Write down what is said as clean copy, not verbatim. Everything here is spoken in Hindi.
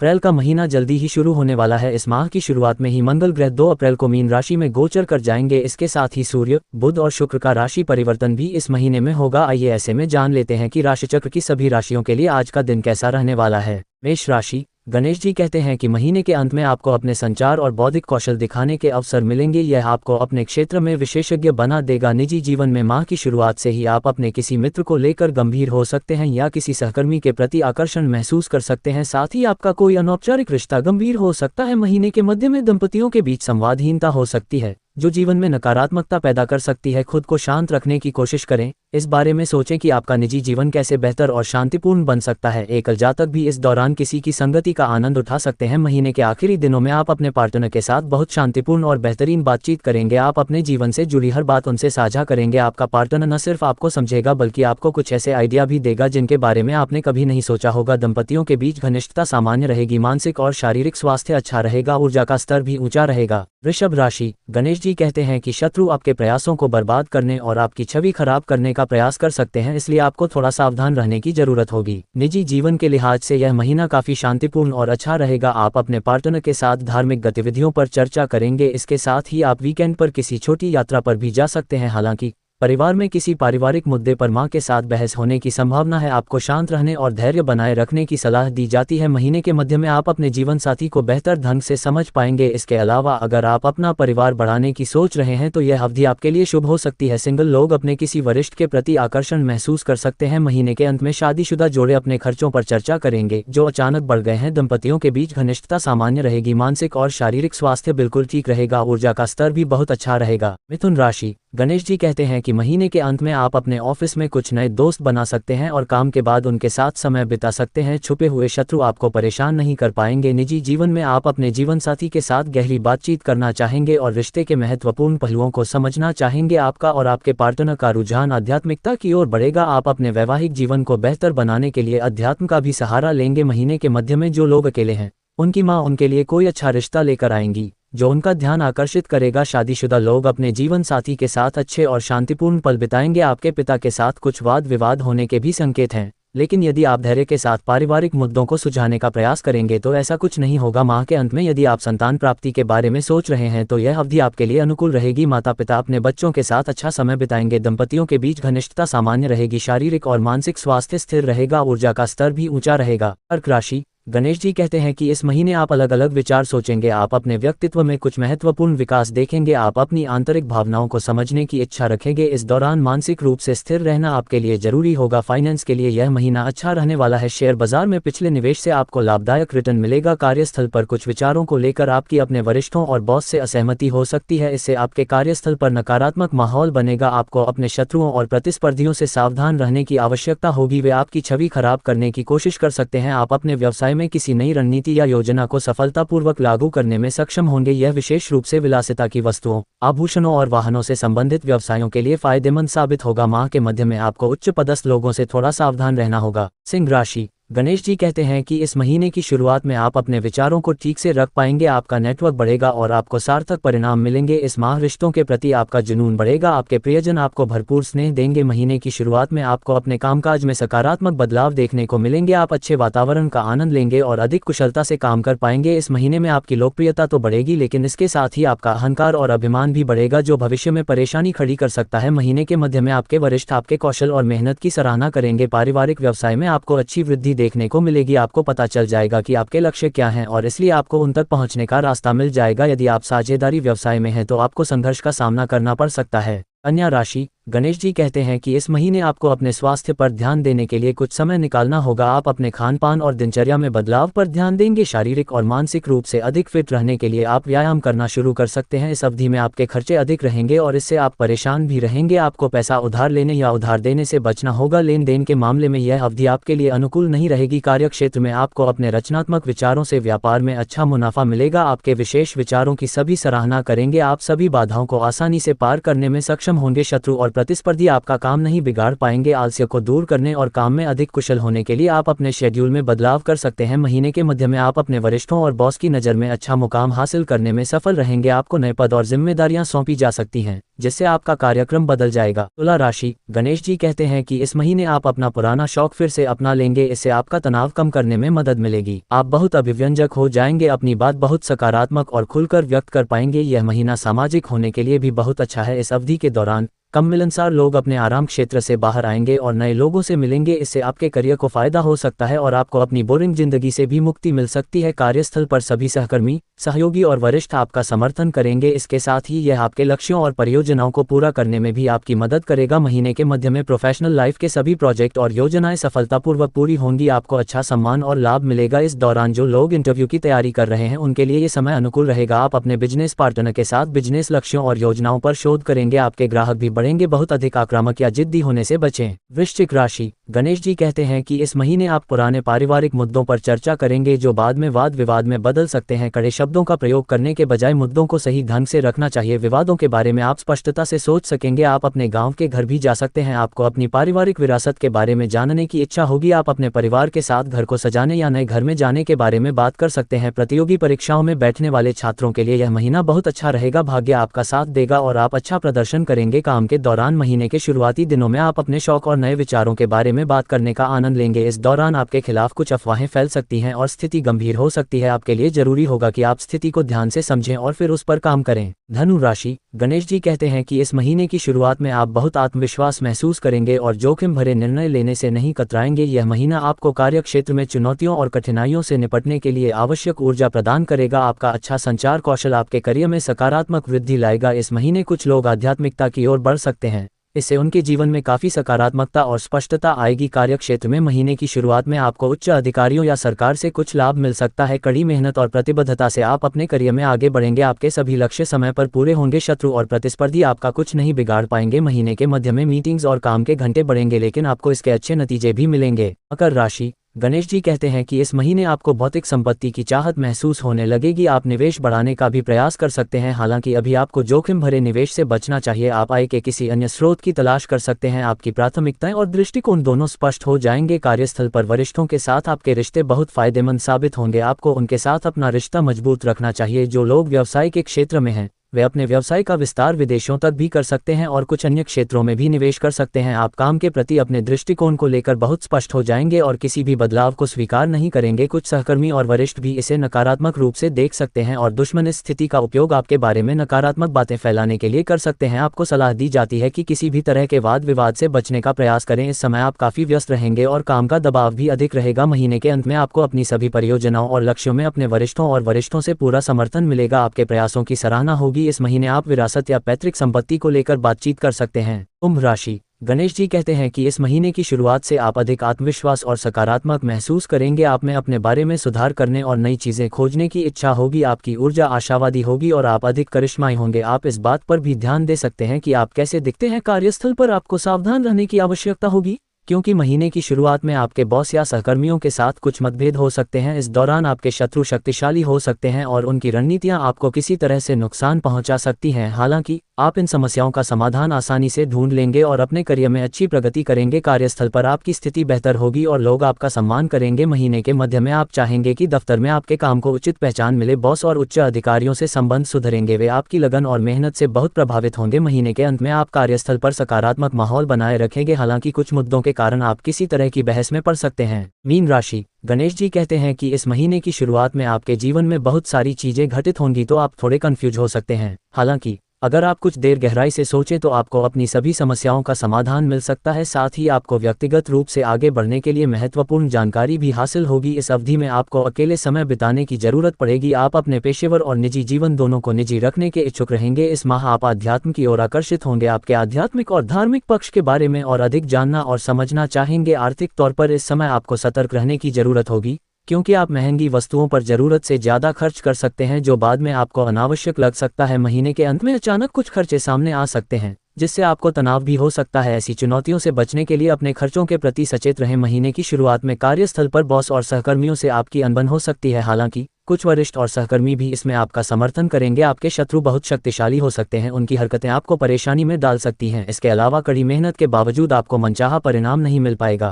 अप्रैल का महीना जल्दी ही शुरू होने वाला है। इस माह की शुरुआत में ही मंगल ग्रह 2 अप्रैल को मीन राशि में गोचर कर जाएंगे। इसके साथ ही सूर्य, बुध और शुक्र का राशि परिवर्तन भी इस महीने में होगा। आइए ऐसे में जान लेते हैं कि राशिचक्र की सभी राशियों के लिए आज का दिन कैसा रहने वाला है। मेष राशि। गणेश जी कहते हैं कि महीने के अंत में आपको अपने संचार और बौद्धिक कौशल दिखाने के अवसर मिलेंगे। यह आपको अपने क्षेत्र में विशेषज्ञ बना देगा। निजी जीवन में माह की शुरुआत से ही आप अपने किसी मित्र को लेकर गंभीर हो सकते हैं या किसी सहकर्मी के प्रति आकर्षण महसूस कर सकते हैं। साथ ही आपका कोई अनौपचारिक रिश्ता गंभीर हो सकता है। महीने के मध्य में दंपतियों के बीच संवादहीनता हो सकती है, जो जीवन में नकारात्मकता पैदा कर सकती है। खुद को शांत रखने की कोशिश करें। इस बारे में सोचें कि आपका निजी जीवन कैसे बेहतर और शांतिपूर्ण बन सकता है। एकल जातक भी इस दौरान किसी की संगति का आनंद उठा सकते हैं। महीने के आखिरी दिनों में आप अपने पार्टनर के साथ बहुत शांतिपूर्ण और बेहतरीन बातचीत करेंगे। आप अपने जीवन से जुड़ी हर बात उनसे साझा करेंगे। आपका पार्टनर न सिर्फ आपको समझेगा बल्कि आपको कुछ ऐसे आइडिया भी देगा जिनके बारे में आपने कभी नहीं सोचा होगा। दंपतियों के बीच घनिष्ठता सामान्य रहेगी। मानसिक और शारीरिक स्वास्थ्य अच्छा रहेगा। ऊर्जा का स्तर भी ऊंचा रहेगा। वृषभ राशि। गणेश जी कहते हैं कि शत्रु आपके प्रयासों को बर्बाद करने और आपकी छवि खराब करने का प्रयास कर सकते हैं, इसलिए आपको थोड़ा सावधान रहने की जरूरत होगी। निजी जीवन के लिहाज से यह महीना काफी शांतिपूर्ण और अच्छा रहेगा। आप अपने पार्टनर के साथ धार्मिक गतिविधियों पर चर्चा करेंगे। इसके साथ ही आप वीकेंड पर किसी छोटी यात्रा पर भी जा सकते हैं। हालांकि परिवार में किसी पारिवारिक मुद्दे पर मां के साथ बहस होने की संभावना है। आपको शांत रहने और धैर्य बनाए रखने की सलाह दी जाती है। महीने के मध्य में आप अपने जीवन साथी को बेहतर ढंग से समझ पाएंगे। इसके अलावा अगर आप अपना परिवार बढ़ाने की सोच रहे हैं तो यह अवधि आपके लिए शुभ हो सकती है। सिंगल लोग अपने किसी वरिष्ठ के प्रति आकर्षण महसूस कर सकते हैं। महीने के अंत में शादीशुदा जोड़े अपने खर्चों पर चर्चा करेंगे जो अचानक बढ़ गए हैं। दंपतियों के बीच घनिष्ठता सामान्य रहेगी। मानसिक और शारीरिक स्वास्थ्य बिल्कुल ठीक रहेगा। ऊर्जा का स्तर भी बहुत अच्छा रहेगा। मिथुन राशि। गणेश जी कहते हैं कि महीने के अंत में आप अपने ऑफिस में कुछ नए दोस्त बना सकते हैं और काम के बाद उनके साथ समय बिता सकते हैं। छुपे हुए शत्रु आपको परेशान नहीं कर पाएंगे। निजी जीवन में आप अपने जीवन साथी के साथ गहरी बातचीत करना चाहेंगे और रिश्ते के महत्वपूर्ण पहलुओं को समझना चाहेंगे। आपका और आपके पार्टनर का रुझान आध्यात्मिकता की ओर बढ़ेगा। आप अपने वैवाहिक जीवन को बेहतर बनाने के लिए अध्यात्म का भी सहारा लेंगे। महीने के मध्य में जो लोग अकेले हैं उनकी मां उनके लिए कोई अच्छा रिश्ता लेकर आएंगी जो उनका ध्यान आकर्षित करेगा। शादीशुदा लोग अपने जीवन साथी के साथ अच्छे और शांतिपूर्ण पल बिताएंगे। आपके पिता के साथ कुछ वाद विवाद होने के भी संकेत हैं, लेकिन यदि आप धैर्य के साथ पारिवारिक मुद्दों को सुलझाने का प्रयास करेंगे तो ऐसा कुछ नहीं होगा। माह के अंत में यदि आप संतान प्राप्ति के बारे में सोच रहे हैं तो यह अवधि आपके लिए अनुकूल रहेगी। माता पिता अपने बच्चों के साथ अच्छा समय बिताएंगे। दंपतियों के बीच घनिष्ठता सामान्य रहेगी। शारीरिक और मानसिक स्वास्थ्य स्थिर रहेगा। ऊर्जा का स्तर भी ऊंचा रहेगा। कर्क राशि। गणेश जी कहते हैं कि इस महीने आप अलग अलग विचार सोचेंगे। आप अपने व्यक्तित्व में कुछ महत्वपूर्ण विकास देखेंगे। आप अपनी आंतरिक भावनाओं को समझने की इच्छा रखेंगे। इस दौरान मानसिक रूप से स्थिर रहना आपके लिए जरूरी होगा। फाइनेंस के लिए यह महीना अच्छा रहने वाला है। शेयर बाजार में पिछले निवेश से आपको लाभदायक रिटर्न मिलेगा। कार्यस्थल पर कुछ विचारों को लेकर आपकी अपने वरिष्ठों और बॉस से असहमति हो सकती है। इससे आपके कार्यस्थल पर नकारात्मक माहौल बनेगा। आपको अपने शत्रुओं और प्रतिस्पर्धियों से सावधान रहने की आवश्यकता होगी। वे आपकी छवि खराब करने की कोशिश कर सकते हैं। आप अपने व्यवसाय में किसी नई रणनीति या योजना को सफलतापूर्वक लागू करने में सक्षम होंगे। यह विशेष रूप से विलासिता की वस्तुओं, आभूषणों और वाहनों से संबंधित व्यवसायों के लिए फायदेमंद साबित होगा। माह के मध्य में आपको उच्च पदस्थ लोगों से थोड़ा सावधान रहना होगा। सिंह राशि। गणेश जी कहते हैं कि इस महीने की शुरुआत में आप अपने विचारों को ठीक से रख पाएंगे। आपका नेटवर्क बढ़ेगा और आपको सार्थक परिणाम मिलेंगे। इस माह रिश्तों के प्रति आपका जुनून बढ़ेगा। आपके प्रियजन आपको भरपूर स्नेह देंगे। महीने की शुरुआत में आपको अपने कामकाज में सकारात्मक बदलाव देखने को मिलेंगे। आप अच्छे वातावरण का आनंद लेंगे और अधिक कुशलता से काम कर पाएंगे। इस महीने में आपकी लोकप्रियता तो बढ़ेगी, लेकिन इसके साथ ही आपका अहंकार और अभिमान भी बढ़ेगा, जो भविष्य में परेशानी खड़ी कर सकता है। महीने के मध्य में आपके वरिष्ठ आपके कौशल और मेहनत की सराहना करेंगे। पारिवारिक व्यवसाय में आपको अच्छी वृद्धि देखने को मिलेगी। आपको पता चल जाएगा कि आपके लक्ष्य क्या हैं और इसलिए आपको उन तक पहुंचने का रास्ता मिल जाएगा। यदि आप साझेदारी व्यवसाय में हैं तो आपको संघर्ष का सामना करना पड़ सकता है। कन्या राशि। गणेश जी कहते हैं कि इस महीने आपको अपने स्वास्थ्य पर ध्यान देने के लिए कुछ समय निकालना होगा। आप अपने खान पान और दिनचर्या में बदलाव पर ध्यान देंगे। शारीरिक और मानसिक रूप से अधिक फिट रहने के लिए आप व्यायाम करना शुरू कर सकते हैं। इस अवधि में आपके खर्चे अधिक रहेंगे और इससे आप परेशान भी रहेंगे। आपको पैसा उधार लेने या उधार देने से बचना होगा। लेन देन के मामले में यह अवधि आपके लिए अनुकूल नहीं रहेगी। कार्य क्षेत्र में आपको अपने रचनात्मक विचारों से व्यापार में अच्छा मुनाफा मिलेगा। आपके विशेष विचारों की सभी सराहना करेंगे। आप सभी बाधाओं को आसानी से पार करने में सक्षम होंगे। शत्रु और प्रतिस्पर्धी आपका काम नहीं बिगाड़ पाएंगे। आलस्य को दूर करने और काम में अधिक कुशल होने के लिए आप अपने शेड्यूल में बदलाव कर सकते हैं। महीने के मध्य में आप अपने वरिष्ठों और बॉस की नज़र में अच्छा मुकाम हासिल करने में सफल रहेंगे। आपको नए पद और जिम्मेदारियां सौंपी जा सकती हैं, जिससे आपका कार्यक्रम बदल जाएगा। तुला राशि, गणेश जी कहते हैं कि इस महीने आप अपना पुराना शौक फिर से अपना लेंगे। इससे आपका तनाव कम करने में मदद मिलेगी। आप बहुत अभिव्यंजक हो जाएंगे, अपनी बात बहुत सकारात्मक और खुलकर व्यक्त कर पाएंगे। यह महीना सामाजिक होने के लिए भी बहुत अच्छा है। इस अवधि के दौरान कम मिलनसार लोग अपने आराम क्षेत्र से बाहर आएंगे और नए लोगों से मिलेंगे। इससे आपके करियर को फायदा हो सकता है और आपको अपनी बोरिंग जिंदगी से भी मुक्ति मिल सकती है। कार्यस्थल पर सभी सहकर्मी, सहयोगी और वरिष्ठ आपका समर्थन करेंगे। इसके साथ ही यह आपके लक्ष्यों और परियोजनाओं को पूरा करने में भी आपकी मदद करेगा। महीने के मध्य में प्रोफेशनल लाइफ के सभी प्रोजेक्ट और योजनाएं सफलतापूर्वक पूरी होंगी। आपको अच्छा सम्मान और लाभ मिलेगा। इस दौरान जो लोग इंटरव्यू की तैयारी कर रहे हैं उनके लिए ये समय अनुकूल रहेगा। आप अपने बिजनेस पार्टनर के साथ बिजनेस लक्ष्यों और योजनाओं पर शोध करेंगे। आपके ग्राहक भी बढ़ेंगे। बहुत अधिक आक्रामक या जिद्दी होने से बचें। वृश्चिक राशि, गणेश जी कहते हैं कि इस महीने आप पुराने पारिवारिक मुद्दों पर चर्चा करेंगे, जो बाद में वाद विवाद में बदल सकते हैं। कड़े शब्दों का प्रयोग करने के बजाय मुद्दों को सही ढंग से रखना चाहिए। विवादों के बारे में आप स्पष्टता से सोच सकेंगे। आप अपने गांव के घर भी जा सकते हैं। आपको अपनी पारिवारिक विरासत के बारे में जानने की इच्छा होगी। आप अपने परिवार के साथ घर को सजाने या नए घर में जाने के बारे में बात कर सकते हैं। प्रतियोगी परीक्षाओं में बैठने वाले छात्रों के लिए यह महीना बहुत अच्छा रहेगा। भाग्य आपका साथ देगा और आप अच्छा प्रदर्शन करेंगे। काम के दौरान महीने के शुरुआती दिनों में आप अपने शौक और नए विचारों के बारे में बात करने का आनंद लेंगे। इस दौरान आपके खिलाफ कुछ अफवाहें फैल सकती हैं और स्थिति गंभीर हो सकती है। आपके लिए जरूरी होगा कि आप स्थिति को ध्यान से समझें और फिर उस पर काम करें। धनु राशि, गणेश जी कहते हैं कि इस महीने की शुरुआत में आप बहुत आत्मविश्वास महसूस करेंगे और जोखिम भरे निर्णय लेने से नहीं कतराएंगे। यह महीना आपको कार्यक्षेत्र में चुनौतियों और कठिनाइयों से निपटने के लिए आवश्यक ऊर्जा प्रदान करेगा। आपका अच्छा संचार कौशल आपके करियर में सकारात्मक वृद्धि लाएगा। इस महीने कुछ लोग आध्यात्मिकता की ओर बढ़ सकते हैं। इससे उनके जीवन में काफी सकारात्मकता और स्पष्टता आएगी। कार्यक्षेत्र में महीने की शुरुआत में आपको उच्च अधिकारियों या सरकार से कुछ लाभ मिल सकता है। कड़ी मेहनत और प्रतिबद्धता से आप अपने करियर में आगे बढ़ेंगे। आपके सभी लक्ष्य समय पर पूरे होंगे। शत्रु और प्रतिस्पर्धी आपका कुछ नहीं बिगाड़ पाएंगे। महीने के मध्य में मीटिंग्स और काम के घंटे बढ़ेंगे, लेकिन आपको इसके अच्छे नतीजे भी मिलेंगे। मकर राशि, गणेश जी कहते हैं कि इस महीने आपको भौतिक संपत्ति की चाहत महसूस होने लगेगी। आप निवेश बढ़ाने का भी प्रयास कर सकते हैं, हालांकि अभी आपको जोखिम भरे निवेश से बचना चाहिए। आप आय के किसी अन्य स्रोत की तलाश कर सकते हैं। आपकी प्राथमिकताएं और दृष्टिकोण दोनों स्पष्ट हो जाएंगे। कार्यस्थल पर वरिष्ठों के साथ आपके रिश्ते बहुत फायदेमंद साबित होंगे। आपको उनके साथ अपना रिश्ता मजबूत रखना चाहिए। जो लोग व्यवसाय के क्षेत्र में हैं वे अपने व्यवसाय का विस्तार विदेशों तक भी कर सकते हैं और कुछ अन्य क्षेत्रों में भी निवेश कर सकते हैं। आप काम के प्रति अपने दृष्टिकोण को लेकर बहुत स्पष्ट हो जाएंगे और किसी भी बदलाव को स्वीकार नहीं करेंगे। कुछ सहकर्मी और वरिष्ठ भी इसे नकारात्मक रूप से देख सकते हैं और दुश्मन इस स्थिति का उपयोग आपके बारे में नकारात्मक बातें फैलाने के लिए कर सकते हैं। आपको सलाह दी जाती है कि किसी भी तरह के वाद विवाद से बचने का प्रयास करें। इस समय आप काफी व्यस्त रहेंगे और काम का दबाव भी अधिक रहेगा। महीने के अंत में आपको अपनी सभी परियोजनाओं और लक्ष्यों में अपने वरिष्ठों से पूरा समर्थन मिलेगा। आपके प्रयासों की सराहना होगी। इस महीने आप विरासत या पैतृक संपत्ति को लेकर बातचीत कर सकते हैं। कुंभ राशि, गणेश जी कहते हैं कि इस महीने की शुरुआत से आप अधिक आत्मविश्वास और सकारात्मक महसूस करेंगे। आप में अपने बारे में सुधार करने और नई चीजें खोजने की इच्छा होगी। आपकी ऊर्जा आशावादी होगी और आप अधिक करिश्माई होंगे। आप इस बात पर भी ध्यान दे सकते हैं कि आप कैसे दिखते हैं। कार्यस्थल पर आपको सावधान रहने की आवश्यकता होगी, क्योंकि महीने की शुरुआत में आपके बॉस या सहकर्मियों के साथ कुछ मतभेद हो सकते हैं। इस दौरान आपके शत्रु शक्तिशाली हो सकते हैं और उनकी रणनीतियां आपको किसी तरह से नुकसान पहुंचा सकती हैं। हालांकि आप इन समस्याओं का समाधान आसानी से ढूंढ लेंगे और अपने करियर में अच्छी प्रगति करेंगे। कार्यस्थल पर आपकी स्थिति बेहतर होगी और लोग आपका सम्मान करेंगे। महीने के मध्य में आप चाहेंगे कि दफ्तर में आपके काम को उचित पहचान मिले। बॉस और उच्च अधिकारियों से संबंध सुधरेंगे। वे आपकी लगन और मेहनत से बहुत प्रभावित होंगे। महीने के अंत में आप कार्यस्थल पर सकारात्मक माहौल बनाए रखेंगे, हालांकि कुछ मुद्दों के कारण आप किसी तरह की बहस में पड़ सकते हैं। मीन राशि, गणेश जी कहते हैं कि इस महीने की शुरुआत में आपके जीवन में बहुत सारी चीजें घटित होंगी, तो आप थोड़े कंफ्यूज हो सकते हैं। हालांकि अगर आप कुछ देर गहराई से सोचें तो आपको अपनी सभी समस्याओं का समाधान मिल सकता है। साथ ही आपको व्यक्तिगत रूप से आगे बढ़ने के लिए महत्वपूर्ण जानकारी भी हासिल होगी। इस अवधि में आपको अकेले समय बिताने की जरूरत पड़ेगी। आप अपने पेशेवर और निजी जीवन दोनों को निजी रखने के इच्छुक रहेंगे। इस माह आप आध्यात्म की ओर आकर्षित होंगे। आपके आध्यात्मिक और धार्मिक पक्ष के बारे में और अधिक जानना और समझना चाहेंगे। आर्थिक तौर पर इस समय आपको सतर्क रहने की जरूरत होगी, क्योंकि आप महंगी वस्तुओं पर जरूरत से ज्यादा खर्च कर सकते हैं, जो बाद में आपको अनावश्यक लग सकता है। महीने के अंत में अचानक कुछ खर्चे सामने आ सकते हैं, जिससे आपको तनाव भी हो सकता है। ऐसी चुनौतियों से बचने के लिए अपने खर्चों के प्रति सचेत रहें। महीने की शुरुआत में कार्यस्थल पर बॉस और सहकर्मियों से आपकी अनबन हो सकती है, हालांकि कुछ वरिष्ठ और सहकर्मी भी इसमें आपका समर्थन करेंगे। आपके शत्रु बहुत शक्तिशाली हो सकते हैं, उनकी हरकतें आपको परेशानी में डाल सकती हैं। इसके अलावा कड़ी मेहनत के बावजूद आपको मनचाहा परिणाम नहीं मिल पाएगा।